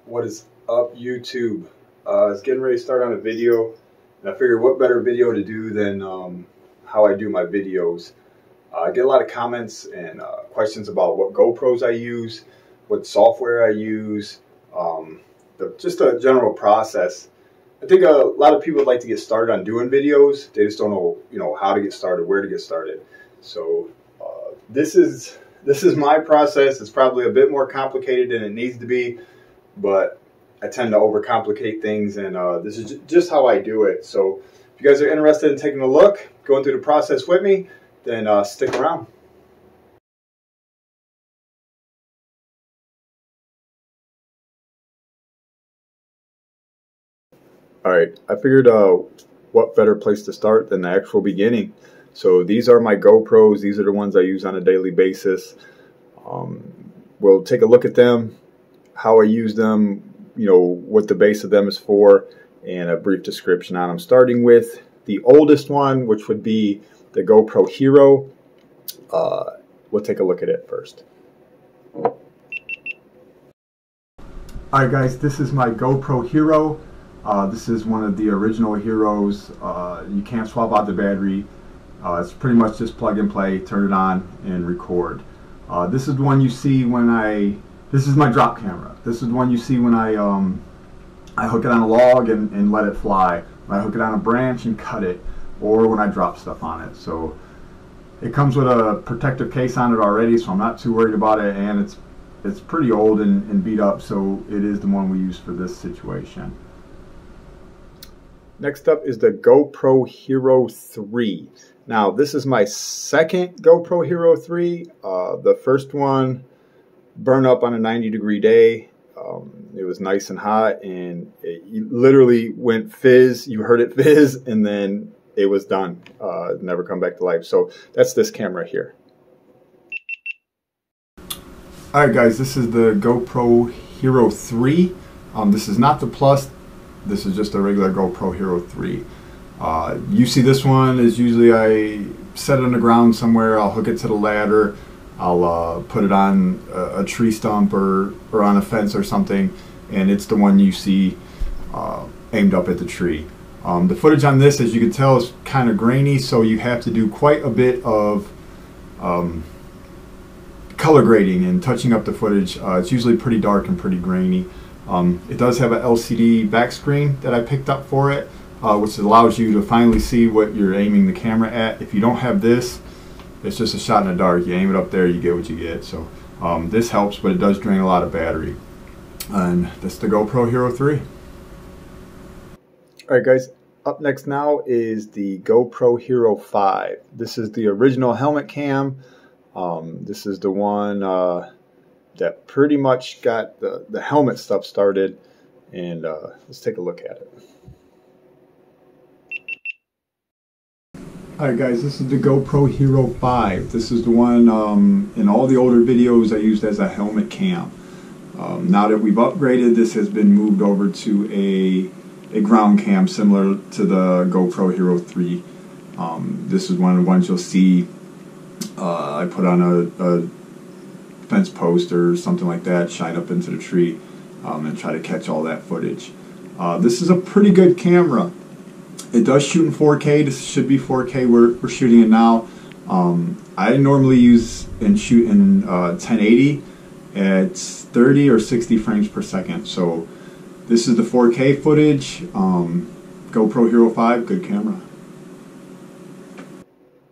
What is up, YouTube? I was getting ready to start on a video, and I figured what better video to do than how I do my videos. I get a lot of comments and questions about what GoPros I use, what software I use, just a general process. I think a lot of people would like to get started on doing videos. They just don't know, how to get started, where to get started. So this is my process. It's probably a bit more complicated than it needs to be, but I tend to overcomplicate things, and this is just how I do it. So if you guys are interested in taking a look, going through the process with me, then stick around. Alright, I figured what better place to start than the actual beginning. So these are my GoPros. These are the ones I use on a daily basis. We'll take a look at them, how I use them, what the base of them is for, and a brief description on them. Starting with the oldest one, which would be the GoPro Hero. We'll take a look at it first. Alright guys, this is my GoPro Hero. This is one of the original Heroes. You can't swap out the battery. It's pretty much just plug and play, turn it on, and record. This is the one you see when this is my drop camera. This is the one you see when I hook it on a log and let it fly. When I hook it on a branch and cut it, or when I drop stuff on it. So it comes with a protective case on it already, so I'm not too worried about it, and it's pretty old and beat up, so it is the one we use for this situation. Next up is the GoPro Hero 3. Now, this is my second GoPro Hero 3. The first one burned up on a 90-degree day. It was nice and hot, and it literally went fizz. You heard it fizz, and then it was done. Never come back to life. So that's this camera here. Alright guys, this is the GoPro Hero 3. This is not the Plus. This is just a regular GoPro Hero 3. You see this one is usually I set it on the ground somewhere. I'll hook it to the ladder. I'll put it on a tree stump or on a fence or something, and it's the one you see aimed up at the tree. The footage on this, as you can tell, is kind of grainy, so you have to do quite a bit of color grading and touching up the footage. It's usually pretty dark and pretty grainy. It does have an LCD back screen that I picked up for it, which allows you to finally see what you're aiming the camera at. If you don't have this, it's just a shot in the dark. You aim it up there, you get what you get. So this helps, but it does drain a lot of battery. And that's the GoPro Hero 3. Alright guys, up next now is the GoPro Hero 5. This is the original helmet cam. This is the one that pretty much got the helmet stuff started, and let's take a look at it. Alright guys, this is the GoPro Hero 5. This is the one in all the older videos I used as a helmet cam. Now that we've upgraded, this has been moved over to a ground cam similar to the GoPro Hero 3. This is one of the ones you'll see I put on a fence post or something like that, shine up into the tree, and try to catch all that footage. This is a pretty good camera. It does shoot in 4K. This should be 4K. We're shooting it now. I normally use and shoot in 1080 at 30 or 60 frames per second. So this is the 4K footage. GoPro Hero 5, good camera.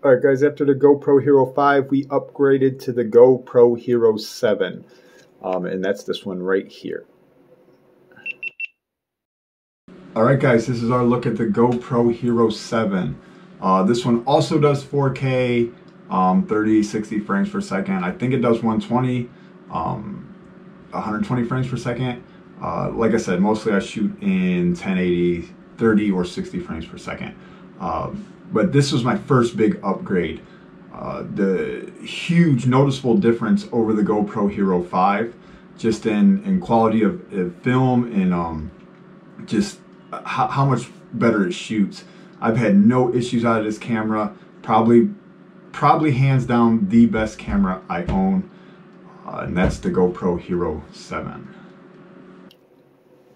Alright guys, after the GoPro Hero 5, we upgraded to the GoPro Hero 7. And that's this one right here. Alright guys, this is our look at the GoPro Hero 7. This one also does 4K, 30, 60 frames per second. I think it does 120, 120 frames per second. Like I said, mostly I shoot in 1080, 30 or 60 frames per second. But this was my first big upgrade. The huge noticeable difference over the GoPro Hero 5, just in quality of film and just how much better it shoots. I've had no issues out of this camera. Probably hands down the best camera I own, and that's the GoPro Hero 7.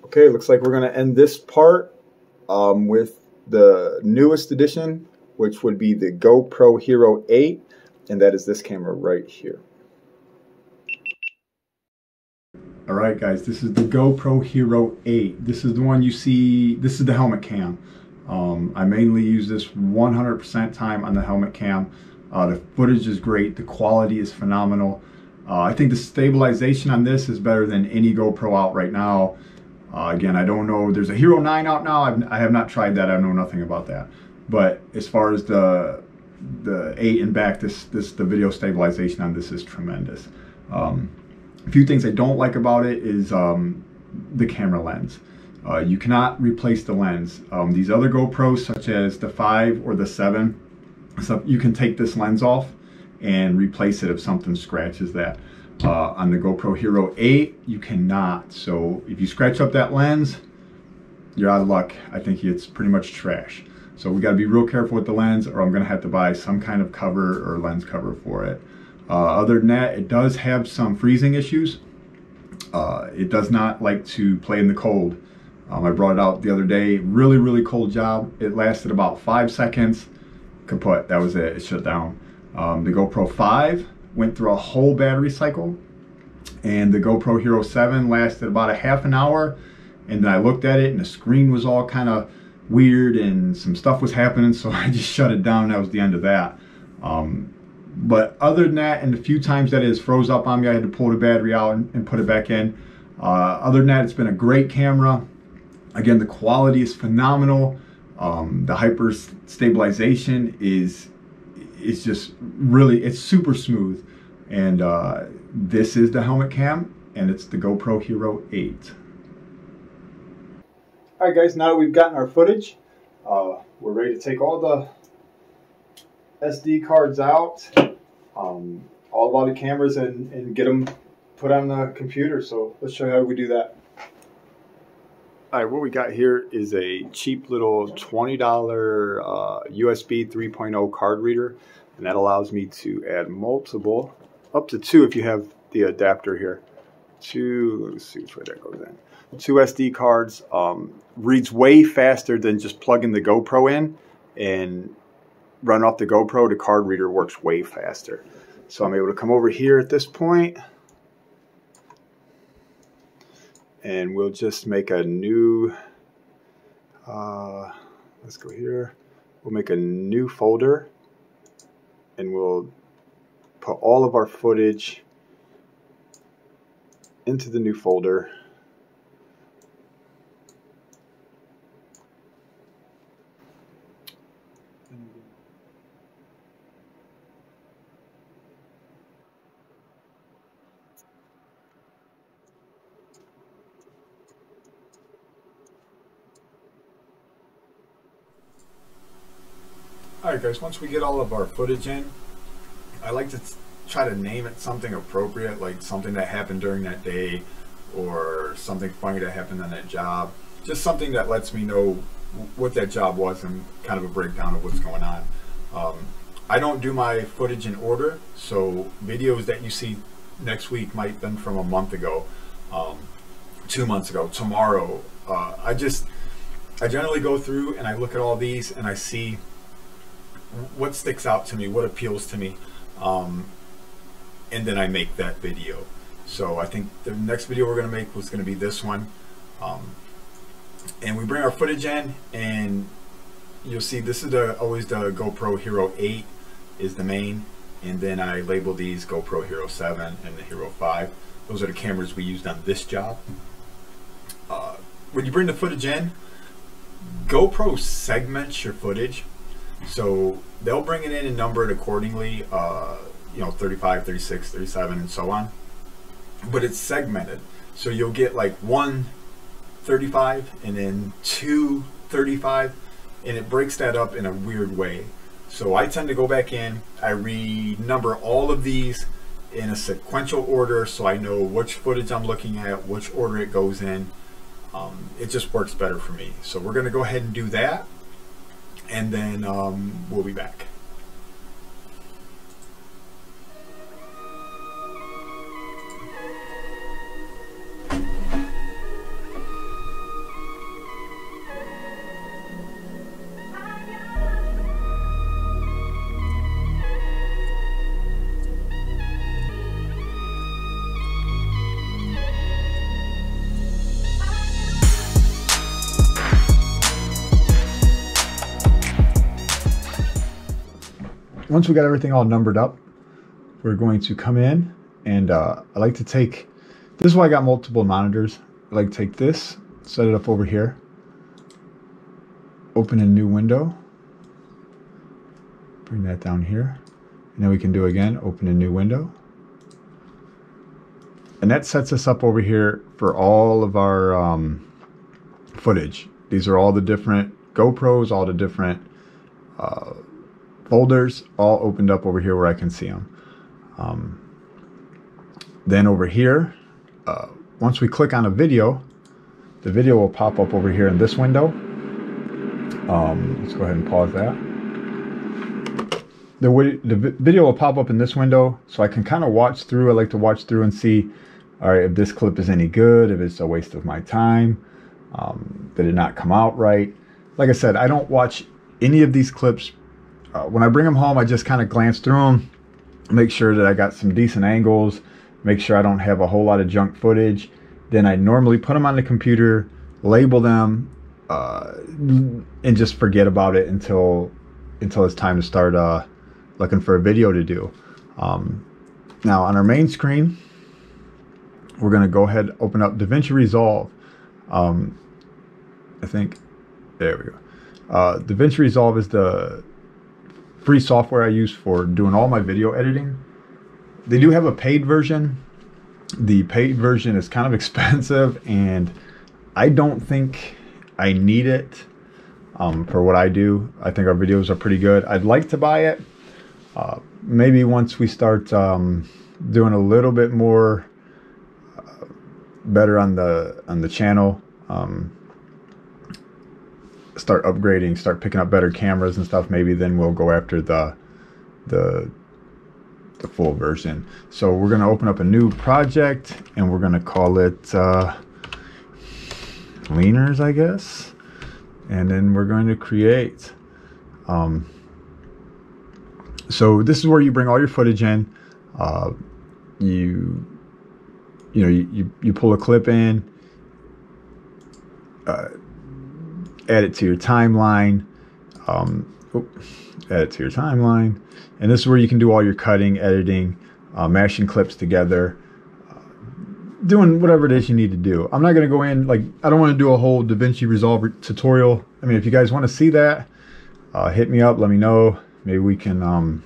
Okay, looks like we're going to end this part with the newest edition, which would be the GoPro Hero 8, and that is this camera right here. Alright guys, this is the GoPro Hero 8. This is the one you see, this is the helmet cam. I mainly use this 100% time on the helmet cam. The footage is great, the quality is phenomenal. I think the stabilization on this is better than any GoPro out right now. Again, I don't know, there's a Hero 9 out now, I have not tried that, I know nothing about that. But as far as the 8 and back, the video stabilization on this is tremendous. A few things I don't like about it is the camera lens. You cannot replace the lens. These other GoPros, such as the 5 or the 7, so you can take this lens off and replace it if something scratches that. On the GoPro Hero 8, you cannot. So if you scratch up that lens, you're out of luck. I think it's pretty much trash. So we got to be real careful with the lens, or I'm going to have to buy some kind of cover or lens cover for it. Other than that, it does have some freezing issues. It does not like to play in the cold. I brought it out the other day, really cold job. It lasted about 5 seconds, kaput, that was it, it shut down. The GoPro 5 went through a whole battery cycle, and the GoPro Hero 7 lasted about a half an hour, and then I looked at it and the screen was all kind of weird and some stuff was happening, so I just shut it down. That was the end of that. But other than that, and the few times that it has froze up on me, I had to pull the battery out and put it back in. Other than that, it's been a great camera. Again, the quality is phenomenal. The hyper stabilization is just really, it's super smooth. And this is the helmet cam, and it's the GoPro Hero 8. All right, guys, now that we've gotten our footage, we're ready to take all the SD cards out, all of the cameras, and get them put on the computer. So let's show you how we do that. All right, what we got here is a cheap little $20 USB 3.0 card reader, and that allows me to add multiple, up to 2 if you have the adapter here. 2, let's see which way that goes in. 2 SD cards. Reads way faster than just plugging the GoPro in and run off the GoPro. The card reader works way faster. So I'm able to come over here at this point, and we'll just make a new, let's go here. We'll make a new folder, and we'll put all of our footage into the new folder. Alright guys, once we get all of our footage in, I like to try to name it something appropriate, like something that happened during that day, or something funny that happened on that job. Just something that lets me know what that job was and kind of a breakdown of what's going on. I don't do my footage in order, so videos that you see next week might have been from a month ago, 2 months ago, tomorrow. I generally go through and I look at all these and I see what sticks out to me, what appeals to me, and then I make that video. So I think the next video we're going to make was going to be this one, and we bring our footage in, and you'll see this is always the GoPro Hero 8 is the main, and then I label these GoPro Hero 7 and the Hero 5. Those are the cameras we used on this job. When you bring the footage in, GoPro segments your footage. So they'll bring it in and number it accordingly, you know, 35, 36, 37, and so on. But it's segmented. So you'll get like 1 35 and then 2 35, and it breaks that up in a weird way. So I tend to go back in, I renumber all of these in a sequential order so I know which footage I'm looking at, which order it goes in. It just works better for me. So we're going to go ahead and do that, and then we'll be back. once we got everything all numbered up, we're going to come in and I like to take, this is why I got multiple monitors. I like to take this, set it up over here, open a new window, bring that down here, and then we can do again, open a new window. And that sets us up over here for all of our footage. These are all the different GoPros, all the different folders, all opened up over here where I can see them. Then over here, once we click on a video, the video will pop up over here in this window. Let's go ahead and pause that. The video will pop up in this window, so I can kind of watch through. I like to watch through and see, all right, if this clip is any good, if it's a waste of my time, did it not come out right? Like I said, I don't watch any of these clips. When I bring them home, I just kind of glance through them, make sure that I got some decent angles, make sure I don't have a whole lot of junk footage. Then I normally put them on the computer, label them, and just forget about it until it's time to start looking for a video to do. Now on our main screen, we're going to go ahead and open up DaVinci Resolve. I think, there we go. DaVinci Resolve is the free software I use for doing all my video editing. They do have a paid version. The paid version is kind of expensive, and I don't think I need it for what I do. I think our videos are pretty good. I'd like to buy it. Maybe once we start doing a little bit more better on the channel, start upgrading, start picking up better cameras and stuff, maybe then we'll go after the full version. So we're going to open up a new project and we're going to call it Leaners, I guess, and then we're going to create. So this is where you bring all your footage in. You pull a clip in, add it to your timeline, and this is where you can do all your cutting, editing, mashing clips together, doing whatever it is you need to do. I'm not going to go in, like, I don't want to do a whole DaVinci Resolve tutorial. I mean, if you guys want to see that, hit me up, let me know. Maybe we can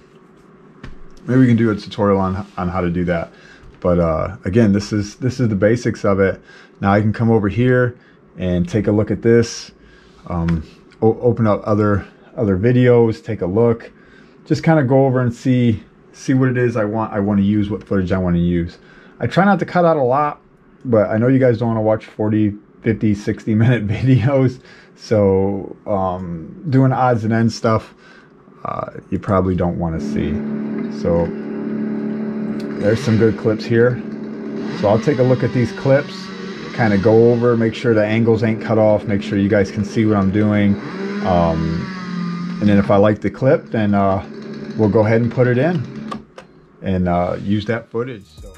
do a tutorial on how to do that. But again, this is the basics of it. Now I can come over here and take a look at this, open up other videos, take a look, just kind of go over and see what it is I want to use, what footage I want to use. I try not to cut out a lot, but I know you guys don't want to watch 40, 50, 60-minute videos. So doing odds and ends stuff, you probably don't want to see. So there's some good clips here. So I'll take a look at these clips, kind of go over, make sure the angles ain't cut off, make sure you guys can see what I'm doing. And then if I like the clip, then we'll go ahead and put it in and use that footage. So.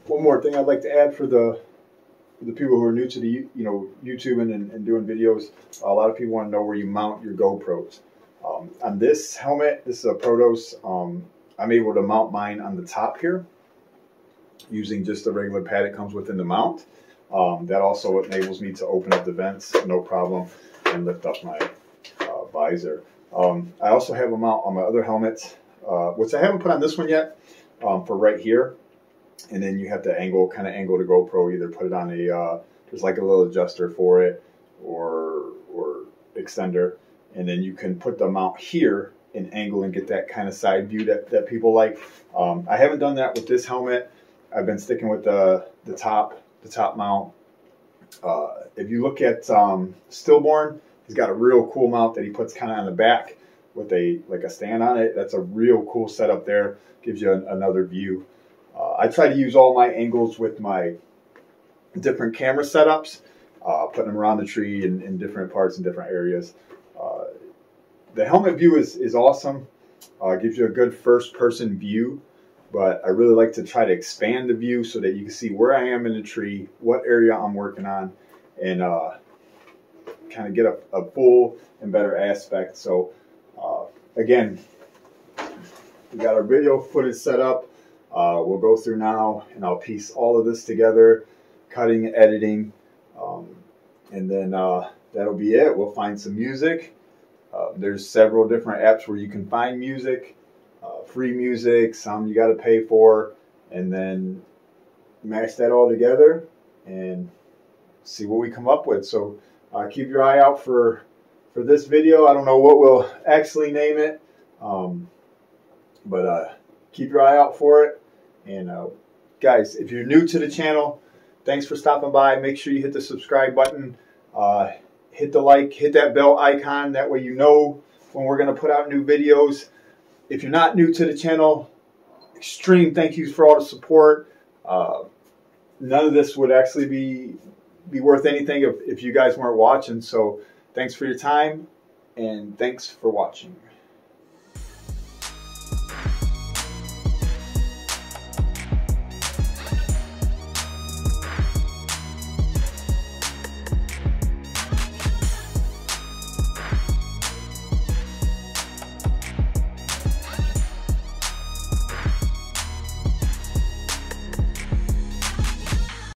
One more thing I'd like to add for the people who are new to the YouTubing and doing videos. A lot of people want to know where you mount your GoPros. On this helmet, this is a Protos. I'm able to mount mine on the top here using just the regular pad it comes within the mount. That also enables me to open up the vents, no problem, and lift up my visor. I also have a mount on my other helmet, which I haven't put on this one yet, for right here. and then you have to kind of angle the GoPro, either put it on a, there's like a little adjuster for it, or extender, and then you can put the mount here and angle and get that kind of side view that people like. I haven't done that with this helmet. I've been sticking with the top mount. If you look at Stillborn, he's got a real cool mount that he puts kind of on the back with a stand on it. That's a real cool setup there. Gives you another view. I try to use all my angles with my different camera setups, putting them around the tree in different parts and different areas. The helmet view is awesome. Gives you a good first-person view, but I really like to try to expand the view so that you can see where I am in the tree, what area I'm working on, and kind of get a full and better aspect. So again, we got our video footage set up. We'll go through now, and I'll piece all of this together, cutting and editing, and then that'll be it. We'll find some music. There's several different apps where you can find music, free music, some you got to pay for, and then mash that all together and see what we come up with. So keep your eye out for this video. I don't know what we'll actually name it, but keep your eye out for it. And guys, if you're new to the channel, thanks for stopping by. Make sure you hit the subscribe button. Hit the like, hit that bell icon. That way you know when we're going to put out new videos. If you're not new to the channel, extreme thank yous for all the support. None of this would actually be worth anything if you guys weren't watching. So thanks for your time, and thanks for watching.